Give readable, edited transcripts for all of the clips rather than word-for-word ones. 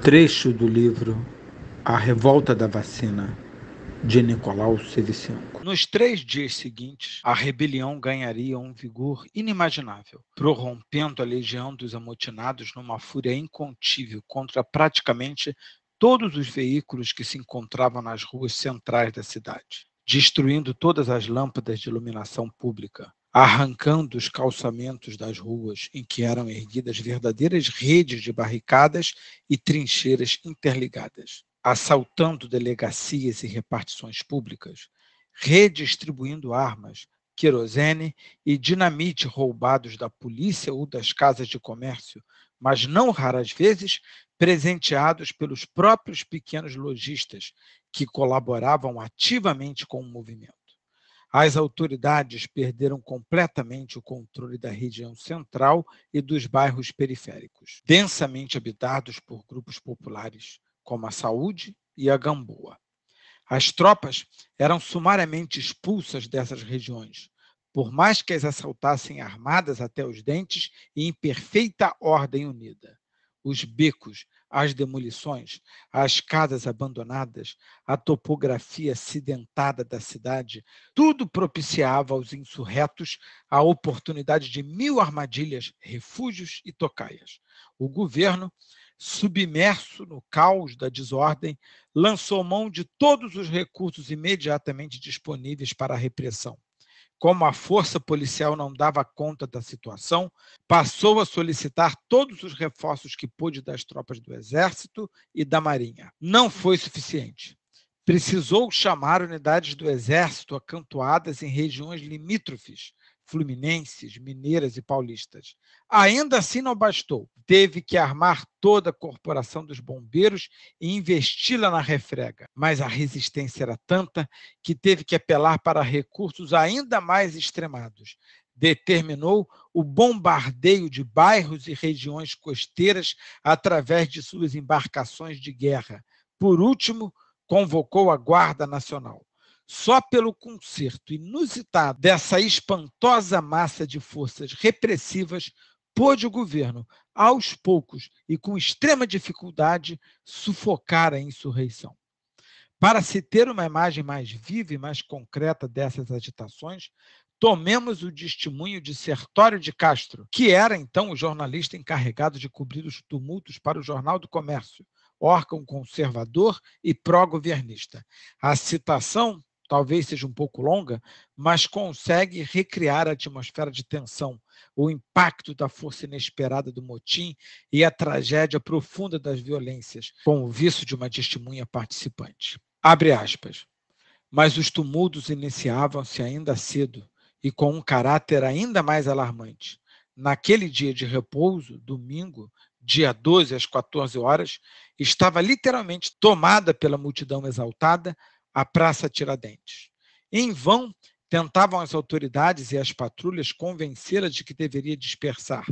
Trecho do livro A Revolta da Vacina, de Nicolau Sevicenko. Nos 3 dias seguintes, a rebelião ganharia um vigor inimaginável, prorrompendo a legião dos amotinados numa fúria incontível contra praticamente todos os veículos que se encontravam nas ruas centrais da cidade, destruindo todas as lâmpadas de iluminação pública, arrancando os calçamentos das ruas em que eram erguidas verdadeiras redes de barricadas e trincheiras interligadas, assaltando delegacias e repartições públicas, redistribuindo armas, querosene e dinamite roubados da polícia ou das casas de comércio, mas não raras vezes presenteados pelos próprios pequenos lojistas que colaboravam ativamente com o movimento. As autoridades perderam completamente o controle da região central e dos bairros periféricos, densamente habitados por grupos populares, como a Saúde e a Gamboa. As tropas eram sumariamente expulsas dessas regiões, por mais que as assaltassem armadas até os dentes e em perfeita ordem unida. Os becos, as demolições, as casas abandonadas, a topografia acidentada da cidade, tudo propiciava aos insurretos a oportunidade de 1000 armadilhas, refúgios e tocaias. O governo, submerso no caos da desordem, lançou mão de todos os recursos imediatamente disponíveis para a repressão. Como a força policial não dava conta da situação, passou a solicitar todos os reforços que pôde das tropas do Exército e da Marinha. Não foi suficiente. Precisou chamar unidades do Exército acantoadas em regiões limítrofes, fluminenses, mineiras e paulistas. Ainda assim não bastou. Teve que armar toda a corporação dos bombeiros e investi-la na refrega. Mas a resistência era tanta que teve que apelar para recursos ainda mais extremados. Determinou o bombardeio de bairros e regiões costeiras através de suas embarcações de guerra. Por último, convocou a Guarda Nacional. Só pelo concerto inusitado dessa espantosa massa de forças repressivas pôde o governo, aos poucos e com extrema dificuldade, sufocar a insurreição. Para se ter uma imagem mais viva e mais concreta dessas agitações, tomemos o testemunho de Sertório de Castro, que era então o jornalista encarregado de cobrir os tumultos para o Jornal do Comércio, órgão conservador e pró-governista. A citação talvez seja um pouco longa, mas consegue recriar a atmosfera de tensão, o impacto da força inesperada do motim e a tragédia profunda das violências, com o vício de uma testemunha participante. Abre aspas. Mas os tumultos iniciavam-se ainda cedo e com um caráter ainda mais alarmante. Naquele dia de repouso, domingo, dia 12 às 14 horas, estava literalmente tomada pela multidão exaltada a Praça Tiradentes. Em vão, tentavam as autoridades e as patrulhas convencê-la de que deveria dispersar.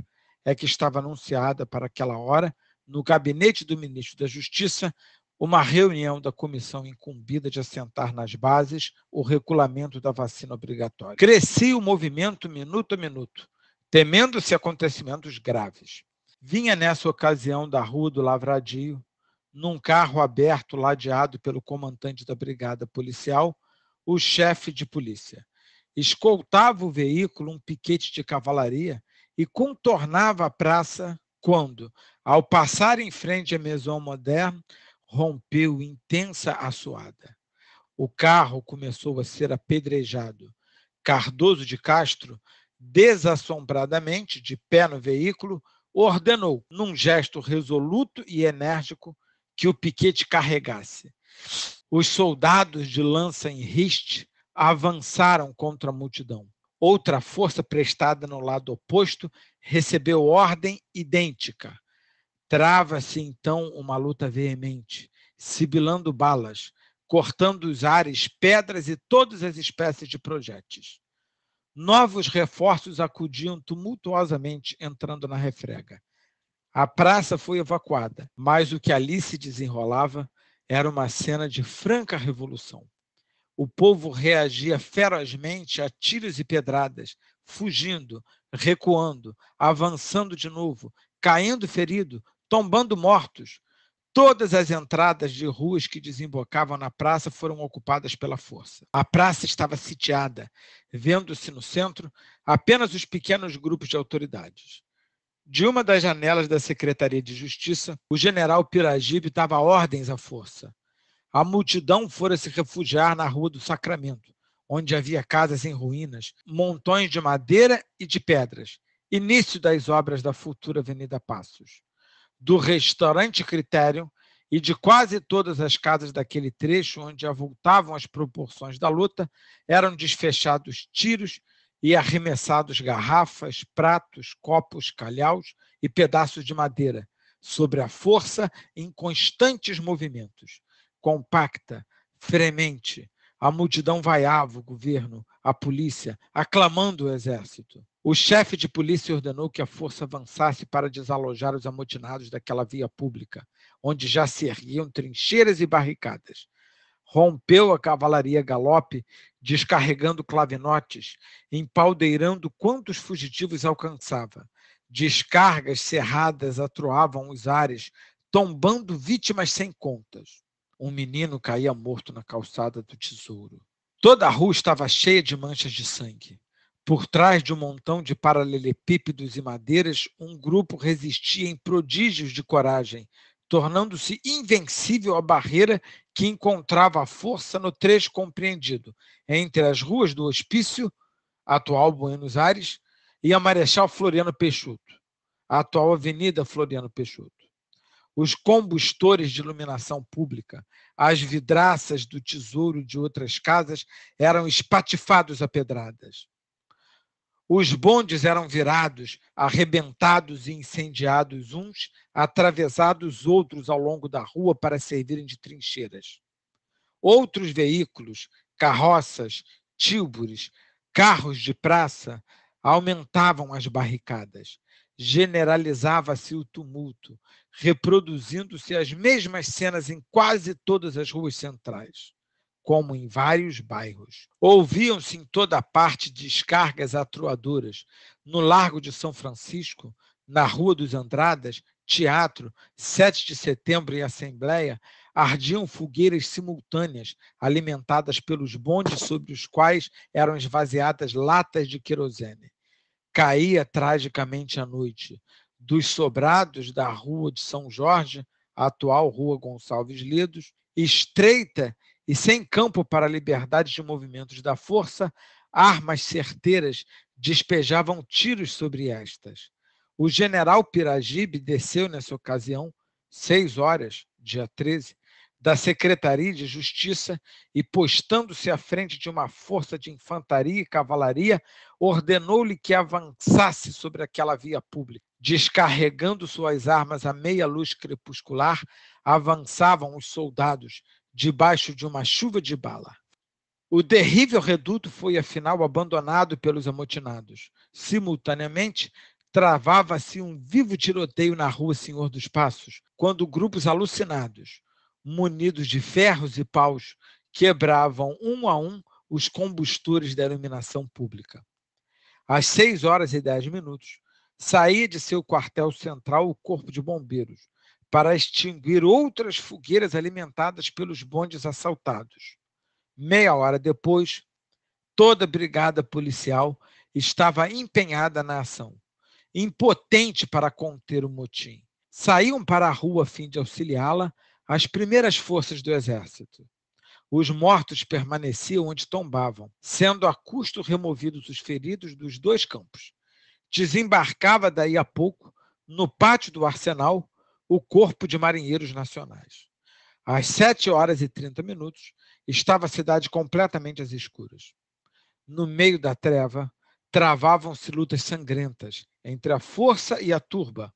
É que estava anunciada para aquela hora, no gabinete do ministro da Justiça, uma reunião da comissão incumbida de assentar nas bases o regulamento da vacina obrigatória. Crescia o movimento minuto a minuto, temendo-se acontecimentos graves. Vinha nessa ocasião da Rua do Lavradio, num carro aberto ladeado pelo comandante da brigada policial, o chefe de polícia. Escoltava o veículo um piquete de cavalaria e contornava a praça quando, ao passar em frente à Maison Moderne, rompeu intensa assoada. O carro começou a ser apedrejado. Cardoso de Castro, desassombradamente, de pé no veículo, ordenou, num gesto resoluto e enérgico, que o piquete carregasse. Os soldados de lança em riste avançaram contra a multidão. Outra força prestada no lado oposto recebeu ordem idêntica. Trava-se então uma luta veemente, sibilando balas, cortando os ares, pedras e todas as espécies de projéteis. Novos reforços acudiam tumultuosamente entrando na refrega. A praça foi evacuada, mas o que ali se desenrolava era uma cena de franca revolução. O povo reagia ferozmente a tiros e pedradas, fugindo, recuando, avançando de novo, caindo ferido, tombando mortos. Todas as entradas de ruas que desembocavam na praça foram ocupadas pela força. A praça estava sitiada, vendo-se no centro apenas os pequenos grupos de autoridades. De uma das janelas da Secretaria de Justiça, o general Piragibe dava ordens à força. A multidão fora se refugiar na Rua do Sacramento, onde havia casas em ruínas, montões de madeira e de pedras, início das obras da futura Avenida Passos. Do restaurante Critério e de quase todas as casas daquele trecho onde avultavam as proporções da luta, eram desfechados tiros e arremessados garrafas, pratos, copos, calhaus e pedaços de madeira, sobre a força em constantes movimentos. Compacta, fremente, a multidão vaiava o governo, a polícia, aclamando o exército. O chefe de polícia ordenou que a força avançasse para desalojar os amotinados daquela via pública, onde já se erguiam trincheiras e barricadas. Rompeu a cavalaria galope, descarregando clavinotes, empaldeirando quantos fugitivos alcançava. Descargas cerradas atroavam os ares, tombando vítimas sem contas. Um menino caía morto na calçada do Tesouro. Toda a rua estava cheia de manchas de sangue. Por trás de um montão de paralelepípedos e madeiras, um grupo resistia em prodígios de coragem, tornando-se invencível a barreira que encontrava a força no trecho compreendido entre as ruas do Hospício, atual Buenos Aires, e a Marechal Floriano Peixoto, a atual Avenida Floriano Peixoto. Os combustores de iluminação pública, as vidraças do tesouro de outras casas eram espatifados a pedradas. Os bondes eram virados, arrebentados e incendiados uns, atravessados outros ao longo da rua para servirem de trincheiras. Outros veículos, carroças, tílbures, carros de praça, aumentavam as barricadas. Generalizava-se o tumulto, reproduzindo-se as mesmas cenas em quase todas as ruas centrais, como em vários bairros. Ouviam-se em toda parte descargas atroadoras. No Largo de São Francisco, na Rua dos Andradas, Teatro, 7 de Setembro e Assembleia, ardiam fogueiras simultâneas, alimentadas pelos bondes sobre os quais eram esvaziadas latas de querosene. Caía tragicamente a noite. Dos sobrados da Rua de São Jorge, a atual Rua Gonçalves Ledos, estreita e sem campo para a liberdade de movimentos da força, armas certeiras despejavam tiros sobre estas. O general Piragibe desceu nessa ocasião, 6h, dia 13, da Secretaria de Justiça e, postando-se à frente de uma força de infantaria e cavalaria, ordenou-lhe que avançasse sobre aquela via pública. Descarregando suas armas à meia luz crepuscular, avançavam os soldados, debaixo de uma chuva de bala. O terrível reduto foi, afinal, abandonado pelos amotinados. Simultaneamente, travava-se um vivo tiroteio na Rua Senhor dos Passos, quando grupos alucinados, munidos de ferros e paus, quebravam um a um os combustores da iluminação pública. Às 6h10, saía de seu quartel central o corpo de bombeiros, para extinguir outras fogueiras alimentadas pelos bondes assaltados. Meia hora depois, toda a brigada policial estava empenhada na ação, impotente para conter o motim. Saíam para a rua a fim de auxiliá-la as primeiras forças do exército. Os mortos permaneciam onde tombavam, sendo a custo removidos os feridos dos dois campos. Desembarcava daí a pouco, no pátio do arsenal, o Corpo de Marinheiros Nacionais. Às 7h30, estava a cidade completamente às escuras. No meio da treva, travavam-se lutas sangrentas entre a força e a turba.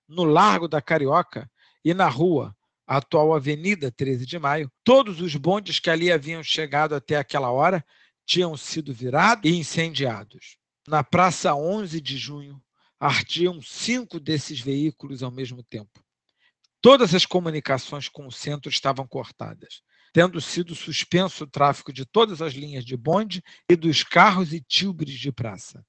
No Largo da Carioca e na rua, a atual Avenida 13 de Maio, todos os bondes que ali haviam chegado até aquela hora tinham sido virados e incendiados. Na Praça 11 de Junho, ardiam 5 desses veículos ao mesmo tempo. Todas as comunicações com o centro estavam cortadas, tendo sido suspenso o tráfego de todas as linhas de bonde e dos carros e tílbures de praça.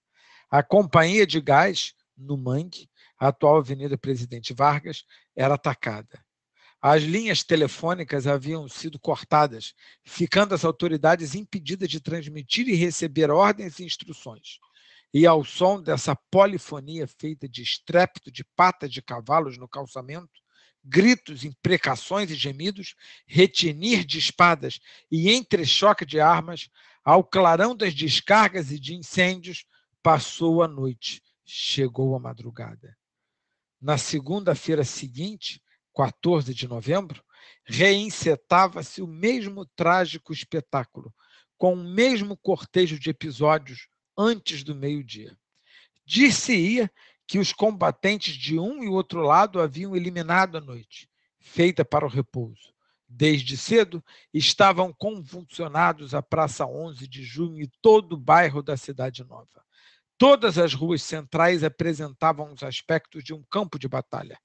A companhia de gás, no Mangue, a atual Avenida Presidente Vargas, era atacada. As linhas telefônicas haviam sido cortadas, ficando as autoridades impedidas de transmitir e receber ordens e instruções. E ao som dessa polifonia feita de estrépito de patas de cavalos no calçamento, gritos, imprecações e gemidos, retinir de espadas e entrechoque de armas, ao clarão das descargas e de incêndios, passou a noite, chegou a madrugada. Na segunda-feira seguinte, 14 de novembro, reencetava-se o mesmo trágico espetáculo, com o mesmo cortejo de episódios antes do meio-dia. Dir-se-ia que os combatentes de um e outro lado haviam eliminado a noite, feita para o repouso. Desde cedo, estavam convulsionados a Praça 11 de Junho e todo o bairro da Cidade Nova. Todas as ruas centrais apresentavam os aspectos de um campo de batalha,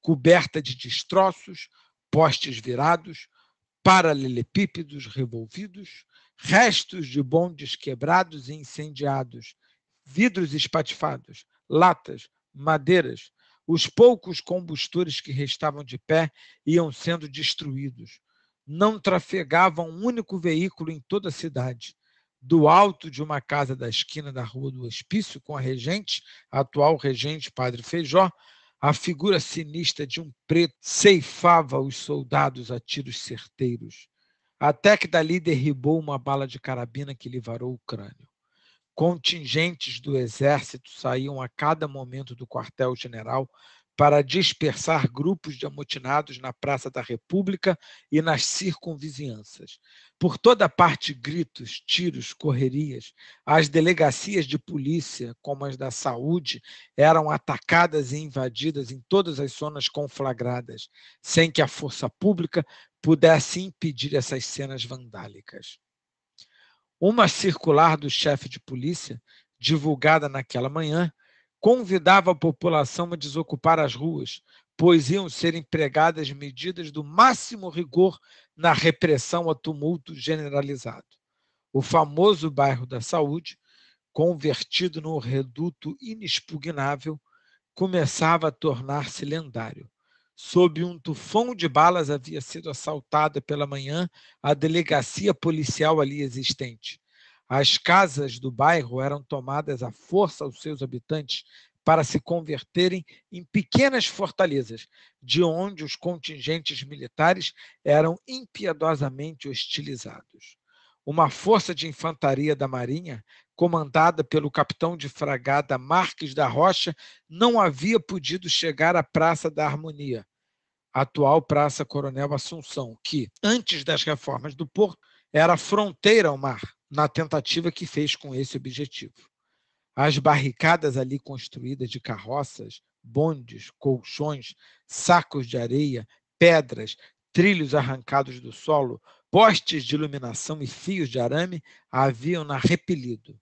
coberta de destroços, postes virados, paralelepípedos revolvidos, restos de bondes quebrados e incendiados, vidros espatifados, latas, madeiras. Os poucos combustores que restavam de pé iam sendo destruídos. Não trafegava um único veículo em toda a cidade. Do alto de uma casa da esquina da Rua do Hospício, com a regente, a atual regente Padre Feijó, a figura sinistra de um preto ceifava os soldados a tiros certeiros, até que dali derribou uma bala de carabina que lhe varou o crânio. Contingentes do exército saíam a cada momento do quartel-general para dispersar grupos de amotinados na Praça da República e nas circunvizinhanças. Por toda parte, gritos, tiros, correrias. As delegacias de polícia, como as da saúde, eram atacadas e invadidas em todas as zonas conflagradas, sem que a força pública pudesse impedir essas cenas vandálicas. Uma circular do chefe de polícia, divulgada naquela manhã, convidava a população a desocupar as ruas, pois iam ser empregadas medidas do máximo rigor na repressão a tumulto generalizado. O famoso bairro da Saúde, convertido num reduto inexpugnável, começava a tornar-se lendário. Sob um tufão de balas havia sido assaltada pela manhã a delegacia policial ali existente. As casas do bairro eram tomadas à força aos seus habitantes para se converterem em pequenas fortalezas, de onde os contingentes militares eram impiedosamente hostilizados. Uma força de infantaria da Marinha, comandada pelo capitão de fragata Marques da Rocha, não havia podido chegar à Praça da Harmonia, atual Praça Coronel Assunção, que, antes das reformas do Porto, era fronteira ao mar, na tentativa que fez com esse objetivo. As barricadas ali construídas de carroças, bondes, colchões, sacos de areia, pedras, trilhos arrancados do solo, postes de iluminação e fios de arame haviam-na repelido.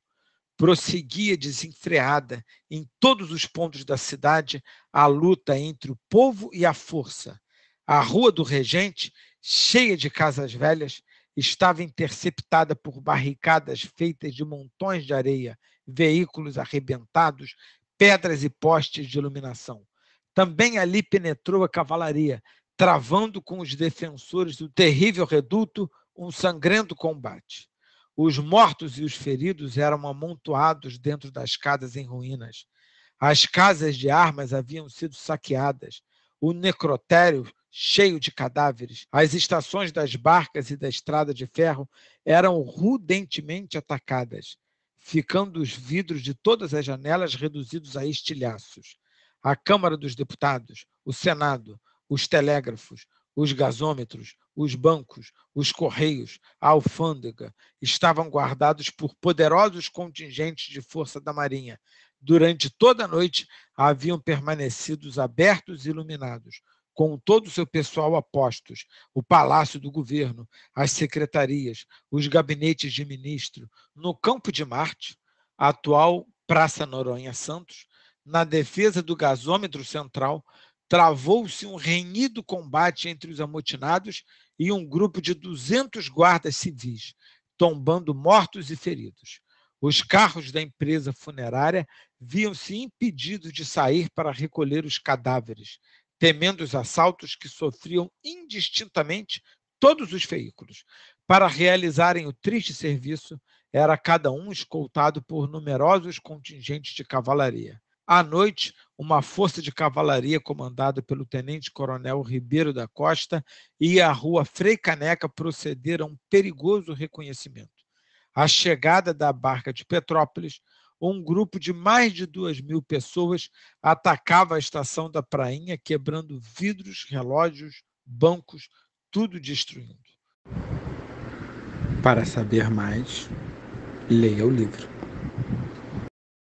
Prosseguia desenfreada em todos os pontos da cidade a luta entre o povo e a força. A Rua do Regente, cheia de casas velhas, estava interceptada por barricadas feitas de montões de areia, veículos arrebentados, pedras e postes de iluminação. Também ali penetrou a cavalaria, travando com os defensores do terrível reduto um sangrento combate. Os mortos e os feridos eram amontoados dentro das casas em ruínas. As casas de armas haviam sido saqueadas. O necrotério cheio de cadáveres. As estações das barcas e da estrada de ferro eram rudentemente atacadas, ficando os vidros de todas as janelas reduzidos a estilhaços. A Câmara dos Deputados, o Senado, os telégrafos, os gasômetros, os bancos, os correios, a alfândega estavam guardados por poderosos contingentes de força da Marinha. Durante toda a noite haviam permanecido abertos e iluminados, com todo o seu pessoal a postos, o Palácio do Governo, as secretarias, os gabinetes de ministro, no Campo de Marte, a atual Praça Noronha Santos, na defesa do gasômetro central, travou-se um renhido combate entre os amotinados e um grupo de 200 guardas civis, tombando mortos e feridos. Os carros da empresa funerária viam-se impedidos de sair para recolher os cadáveres, temendo os assaltos que sofriam indistintamente todos os veículos. Para realizarem o triste serviço, era cada um escoltado por numerosos contingentes de cavalaria. À noite, uma força de cavalaria comandada pelo tenente-coronel Ribeiro da Costa ia à rua Frei Caneca proceder a um perigoso reconhecimento. À chegada da barca de Petrópolis, um grupo de mais de 2.000 pessoas atacava a estação da Prainha, quebrando vidros, relógios, bancos, tudo destruindo. Para saber mais, leia o livro.